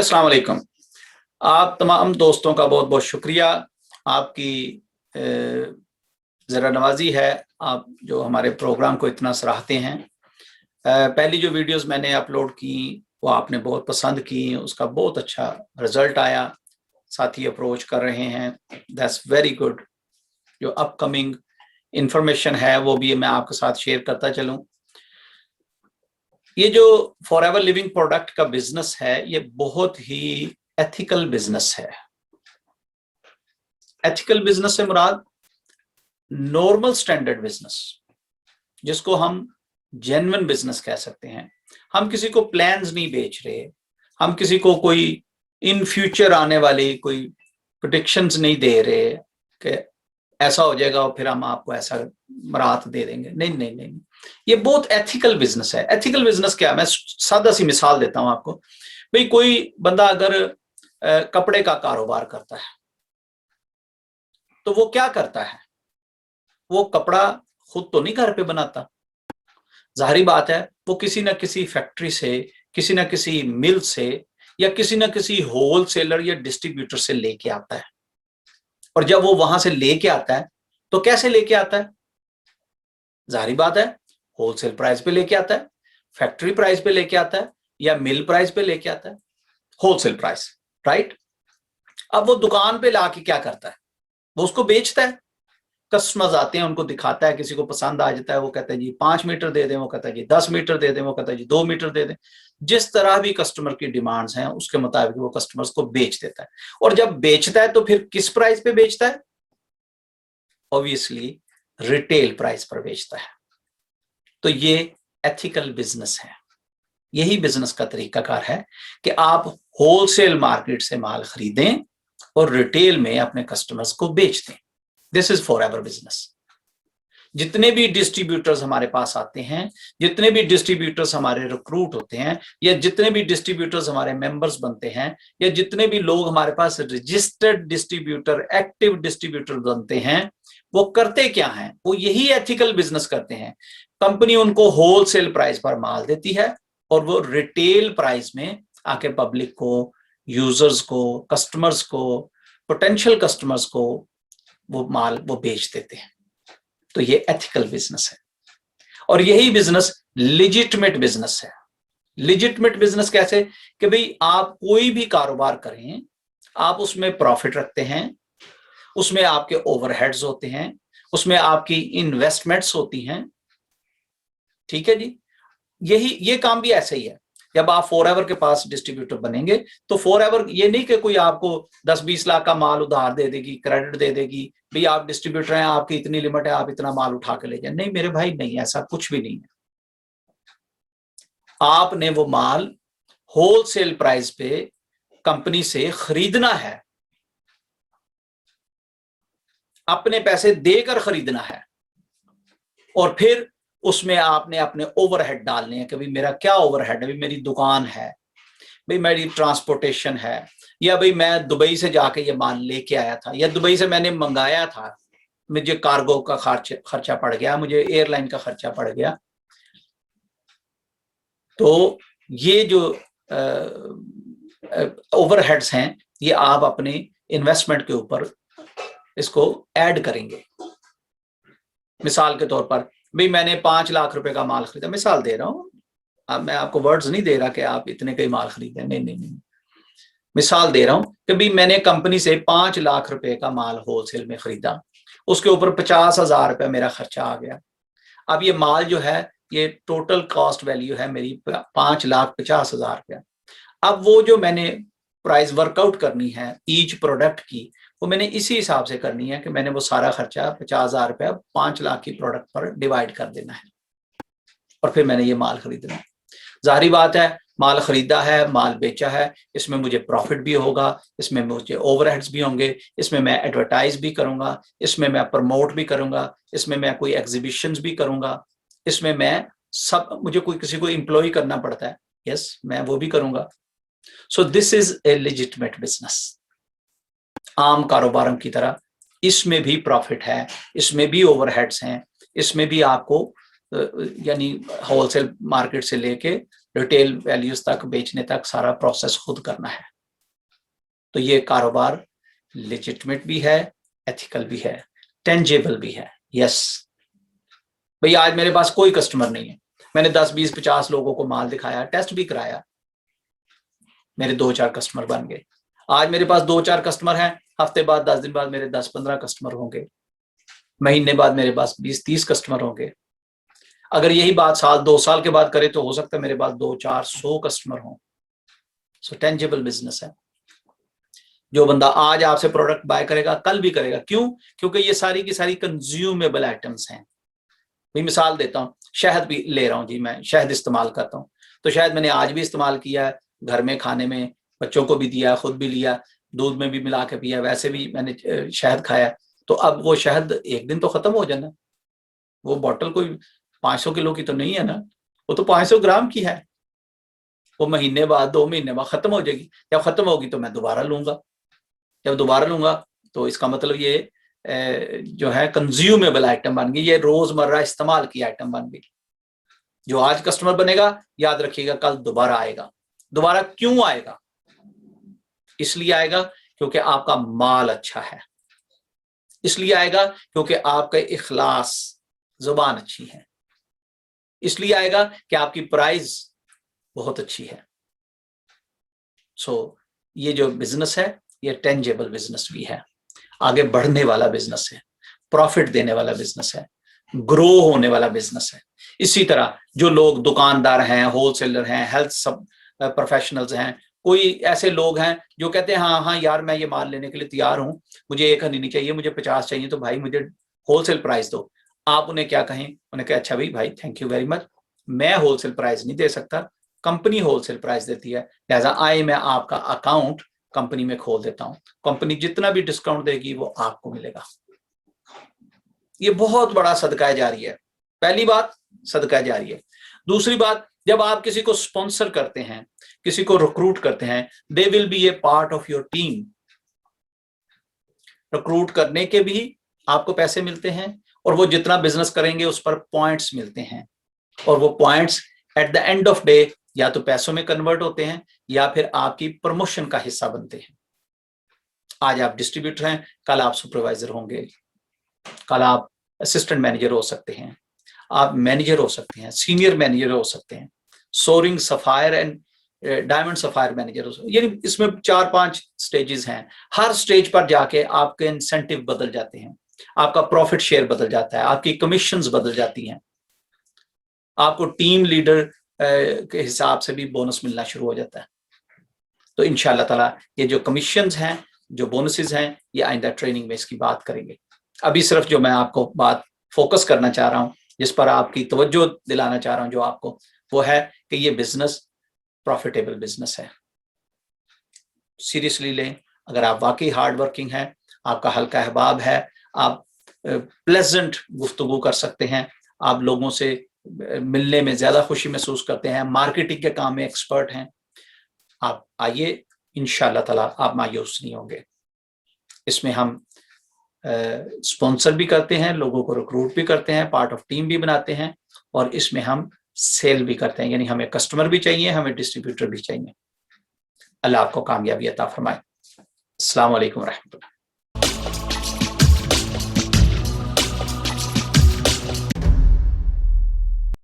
अस्सलाम वालेकुम। आप तमाम दोस्तों का बहुत बहुत शुक्रिया। आपकी ज़रा नवाजी है, आप जो हमारे प्रोग्राम को इतना सराहते हैं। पहली जो वीडियोस मैंने अपलोड की वो आपने बहुत पसंद की, उसका बहुत अच्छा रिजल्ट आया, साथी अप्रोच कर रहे हैं, दैट्स वेरी गुड। जो अपकमिंग इंफॉर्मेशन है वो भी मैं आपके साथ शेयर करता चलूँ। ये जो फॉरएवर लिविंग प्रोडक्ट का बिजनेस है ये बहुत ही एथिकल बिजनेस है। एथिकल बिजनेस से मुराद नॉर्मल स्टैंडर्ड बिजनेस, जिसको हम जेन्युइन बिजनेस कह सकते हैं। हम किसी को प्लान्स नहीं बेच रहे, हम किसी को कोई इन फ्यूचर आने वाली कोई प्रेडिक्शंस नहीं दे रहे कि ऐसा हो जाएगा और फिर हम आपको ऐसा राहत दे देंगे। नहीं नहीं नहीं, ये बहुत एथिकल बिजनेस है। एथिकल बिजनेस क्या है, मैं सादा सी मिसाल देता हूं आपको। भाई कोई बंदा अगर कपड़े का कारोबार करता है तो वो क्या करता है, वो कपड़ा खुद तो नहीं घर पे बनाता, जाहिर बात है वो किसी ना किसी फैक्ट्री से, किसी ना किसी मिल से या किसी ना किसी होलसेलर या डिस्ट्रीब्यूटर से लेके आता है। और जब वो वहां से लेके आता है तो कैसे लेके आता है, जाहिर बात है होलसेल प्राइस पे लेके आता है, फैक्ट्री प्राइस पे लेके आता है या मिल प्राइस पे लेके आता है, होलसेल प्राइस, राइट। अब वो दुकान पे लाके क्या करता है, वो उसको बेचता है। कस्टमर्स आते हैं, उनको दिखाता है, किसी को पसंद आ जाता है, वो कहता है जी 5 मीटर दे दें, वो कहता है जी 10 मीटर दे दें, वो कहता है जी 2 मीटर दे दें। जिस तरह भी कस्टमर की डिमांड्स हैं उसके मुताबिक वो कस्टमर्स को बेच देता है। और जब बेचता है तो फिर किस प्राइस पे बेचता है, ऑब्वियसली रिटेल प्राइस पर बेचता है। तो ये एथिकल बिजनेस है। यही बिजनेस का तरीकाकार है कि आप होलसेल मार्केट से माल खरीदें और रिटेल में अपने कस्टमर्स को बेच दें। This is forever business. जितने भी डिस्ट्रीब्यूटर्स हमारे पास आते हैं, जितने भी डिस्ट्रीब्यूटर्स हमारे रिक्रूट होते हैं, या जितने भी डिस्ट्रीब्यूटर्स हमारे मेंबर्स बनते हैं, या जितने भी लोग हमारे पास रजिस्टर्ड डिस्ट्रीब्यूटर, एक्टिव डिस्ट्रीब्यूटर बनते हैं, वो करते क्या हैं, वो यही एथिकल बिजनेस करते हैं। कंपनी उनको होलसेल प्राइस पर माल देती है और वो रिटेल प्राइस में आके पब्लिक को, यूजर्स को, कस्टमर्स को, पोटेंशियल कस्टमर्स को वो माल वो बेच देते हैं। तो ये एथिकल बिजनेस है और यही बिजनेस लेजिटिमेट बिजनेस है। लेजिटिमेट बिजनेस कैसे, कि भाई आप कोई भी कारोबार करें, आप उसमें प्रॉफिट रखते हैं, उसमें आपके ओवरहेड्स होते हैं, उसमें आपकी इन्वेस्टमेंट्स होती हैं, ठीक है जी। ये काम भी ऐसे ही है। जब आप फॉरएवर के पास डिस्ट्रीब्यूटर बनेंगे तो फॉरएवर ये नहीं कि कोई आपको 10-20 लाख का माल उधार दे देगी, क्रेडिट दे देगी, भाई आप डिस्ट्रीब्यूटर हैं, आपकी इतनी लिमिट है, आप इतना माल उठा के ले जाए। नहीं मेरे भाई, नहीं, ऐसा कुछ भी नहीं है। आपने वो माल होलसेल प्राइस पे कंपनी से खरीदना है, अपने पैसे देकर खरीदना है, और फिर उसमें आपने अपने ओवरहेड डालने हैं कि भाई मेरा क्या ओवरहेड है, भाई मेरी दुकान है, भाई मेरी ट्रांसपोर्टेशन है, या भाई मैं दुबई से जाके ये माल लेके आया था, या दुबई से मैंने मंगाया था, मुझे कार्गो का खर्चा पड़ गया, मुझे एयरलाइन का खर्चा पड़ गया। तो ये जो ओवरहेड्स हैं ये आप अपने इन्वेस्टमेंट के ऊपर इसको ऐड करेंगे। मिसाल के तौर पर भाई मैंने 5 लाख रुपए का माल खरीदा, मिसाल दे रहा हूं, अब मैं आपको वर्ड्स नहीं दे रहा कि आप इतने का ही माल खरीदें, नहीं नहीं नहीं, मिसाल दे रहा हूं कि भाई मैंने कंपनी से 5 लाख रुपए का माल होलसेल में खरीदा, उसके ऊपर 50,000 रुपए मेरा खर्चा आ गया। अब ये माल जो है ये टोटल कॉस्ट वैल्यू है मेरी 5,50,000 रुपया। अब वो जो मैंने प्राइस वर्कआउट करनी है ईच प्रोडक्ट की, वो मैंने इसी हिसाब से करनी है कि मैंने वो सारा खर्चा 50,000 रुपया 5 लाख की प्रोडक्ट पर डिवाइड कर देना है और फिर मैंने ये माल खरीदना है। जाहिर बात है माल खरीदा है, माल बेचा है, इसमें मुझे प्रॉफिट भी होगा, इसमें मुझे ओवरहेड्स भी होंगे, इसमें मैं एडवर्टाइज भी करूंगा, इसमें मैं प्रमोट भी करूंगा, इसमें मैं कोई एग्जीबिशंस भी करूंगा, इसमें मैं सब, मुझे कोई किसी को एम्प्लॉय करना पड़ता है, यस मैं वो भी करूंगा। So this is a legitimate business. आम कारोबारों की तरह इसमें भी प्रॉफिट है, इसमें भी ओवरहेड्स हैं, इसमें भी आपको यानी होलसेल मार्केट से लेके रिटेल वैल्यूज तक बेचने तक सारा प्रोसेस खुद करना है। तो ये कारोबार लेजिटिमेट भी है, एथिकल भी है, टेंजेबल भी है। यस भाई, आज मेरे पास कोई कस्टमर नहीं है, मैंने 10, 20, 50 लोगों को माल दिखाया, टेस्ट भी कराया, मेरे 2-4 कस्टमर बन गए। आज मेरे पास 2-4 कस्टमर हैं, हफ्ते बाद, 10 दिन बाद मेरे 10-15 कस्टमर होंगे, महीने बाद मेरे पास 20-30 कस्टमर होंगे। अगर यही बात 1-2 साल के बाद करे तो हो सकता है मेरे पास 200-400 कस्टमर हों। सो टेंजिबल बिजनेस है। जो बंदा आज आपसे प्रोडक्ट बाय करेगा कल भी करेगा। क्यों? क्योंकि ये सारी की सारी कंज्यूमेबल आइटम्स हैं। भाई मिसाल देता हूँ, शहद भी ले रहा हूँ जी, मैं शहद इस्तेमाल करता हूँ, तो शहद मैंने आज भी इस्तेमाल किया है, घर में खाने में बच्चों को भी दिया, खुद भी लिया, दूध में भी मिला के पिया, वैसे भी मैंने शहद खाया। तो अब वो शहद एक दिन तो खत्म हो जाना, वो बोतल कोई 500 किलो की तो नहीं है ना, वो तो 500 ग्राम की है, वो महीने बाद 2 महीने बाद खत्म हो जाएगी। जब खत्म होगी तो मैं दोबारा लूंगा, जब दोबारा लूंगा तो इसका मतलब ये जो है कंज्यूमेबल आइटम बन गई, ये रोजमर्रा इस्तेमाल की आइटम बन गई। जो आज कस्टमर बनेगा, याद रखिएगा कल दोबारा आएगा। दोबारा क्यों आएगा? इसलिए आएगा क्योंकि आपका माल अच्छा है, इसलिए आएगा क्योंकि आपका इखलास, जुबान अच्छी है, इसलिए आएगा कि आपकी प्राइस बहुत अच्छी है। सो ये जो बिजनेस है ये टेंजेबल बिजनेस भी है, आगे बढ़ने वाला बिजनेस है, प्रॉफिट देने वाला बिजनेस है, ग्रो होने वाला बिजनेस है। इसी तरह जो लोग दुकानदार हैं, होलसेलर हैं, हेल्थ सब प्रोफेशनल्स हैं, कोई ऐसे लोग हैं जो कहते हैं हाँ हाँ यार मैं ये माल लेने के लिए तैयार हूँ, मुझे 1 हनी नहीं चाहिए, मुझे 50 चाहिए, तो भाई मुझे होलसेल प्राइस दो। आप उन्हें क्या कहें? उन्हें कहें अच्छा भाई थैंक यू वेरी मच, मैं होलसेल प्राइस नहीं दे सकता, कंपनी होलसेल प्राइस देती है, लिहाजा आए मैं आपका अकाउंट कंपनी में खोल देता हूं, कंपनी जितना भी डिस्काउंट देगी वो आपको मिलेगा। ये बहुत बड़ा सदका जारी है। पहली बात सदका जारी है। दूसरी बात, जब आप किसी को स्पॉन्सर करते हैं, किसी को रिक्रूट करते हैं, they will be A part of your team. Recruit करने के भी आपको पैसे मिलते हैं और वो जितना बिजनेस करेंगे उस पर पॉइंट्स मिलते हैं, और वो points at the end of day या तो पैसों में कन्वर्ट होते हैं या फिर आपकी प्रमोशन का हिस्सा बनते हैं। आज आप डिस्ट्रीब्यूटर हैं, कल आप सुपरवाइजर होंगे, कल आप असिस्टेंट मैनेजर हो सकते हैं, आप मैनेजर हो सकते हैं, सीनियर मैनेजर हो सकते हैं, soaring sapphire and diamond sapphire manager हो सकते हैं। यानी इसमें 4-5 स्टेजेस हैं। हर स्टेज पर जाके आपके इंसेंटिव बदल जाते हैं, आपका प्रॉफिट शेयर बदल जाता है, आपकी कमीशंस बदल जाती हैं, आपको टीम लीडर के हिसाब से भी बोनस मिलना शुरू हो जाता है। तो इंशाअल्लाह ताला ये जो कमीशंस हैं, जो बोनसेस हैं, ये आइंदा ट्रेनिंग में इसकी बात करेंगे। अभी सिर्फ जो मैं आपको बात फोकस करना चाह रहा हूँ, जिस पर आपकी तवज्जो दिलाना चाह रहा हूँ जो आपको, वो है कि ये बिजनेस प्रॉफिटेबल बिजनेस है। सीरियसली लें। अगर आप वाकई हार्ड वर्किंग हैं, आपका हल्का अहबाब है, आप प्लेजेंट गुफ्तगू कर सकते हैं, आप लोगों से मिलने में ज्यादा खुशी महसूस करते हैं, मार्केटिंग के काम में एक्सपर्ट हैं, आप आइए, इंशाअल्लाह ताला आप मायूस नहीं होंगे। इसमें हम स्पॉन्सर भी करते हैं, लोगों को रिक्रूट भी करते हैं, पार्ट ऑफ टीम भी बनाते हैं, और इसमें हम सेल भी करते हैं, यानी हमें कस्टमर भी चाहिए, हमें डिस्ट्रीब्यूटर भी चाहिए। अल्लाह आपको कामयाबी अता फरमाए। अस्सलाम वालेकुम रहमतुल्लाह।